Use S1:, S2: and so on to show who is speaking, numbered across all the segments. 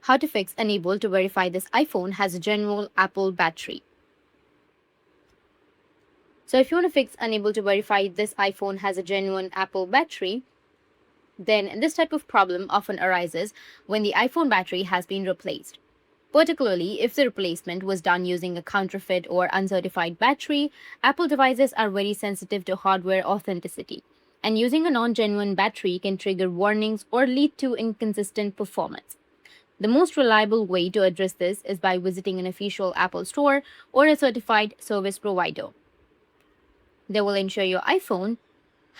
S1: How to fix unable to verify this iPhone has a genuine Apple battery. So if you want to fix unable to verify this iPhone has a genuine Apple battery, then this type of problem often arises when the iPhone battery has been replaced. Particularly if the replacement was done using a counterfeit or uncertified battery, Apple devices are very sensitive to hardware authenticity, and using a non genuine battery can trigger warnings or lead to inconsistent performance. The most reliable way to address this is by visiting an official Apple store or a certified service provider. They will ensure your iPhone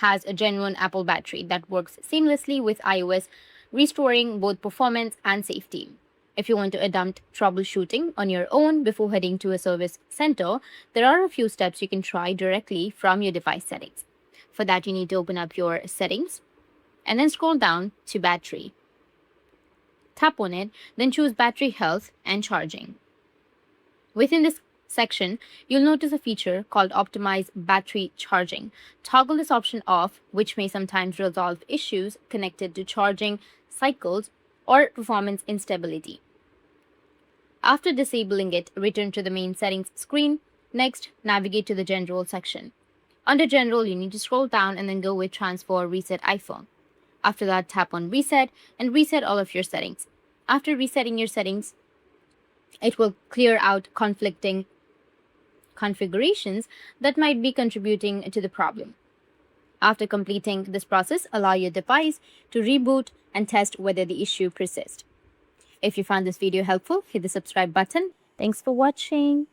S1: has a genuine Apple battery that works seamlessly with iOS, restoring both performance and safety. If you want to attempt troubleshooting on your own before heading to a service center, there are a few steps you can try directly from your device settings. For that, you need to open up your settings and then scroll down to battery. Tap on it, then choose battery health and charging. Within this section, you'll notice a feature called Optimize Battery Charging. Toggle this option off, which may sometimes resolve issues connected to charging cycles or performance instability. After disabling it, return to the main settings screen. Next, navigate to the General section. Under General, you need to scroll down and then go with Transfer Reset iPhone. After that, tap on Reset and reset all of your settings. After resetting your settings, it will clear out conflicting configurations that might be contributing to the problem. After completing this process, allow your device to reboot and test whether the issue persists. If you found this video helpful, hit the subscribe button. Thanks for watching.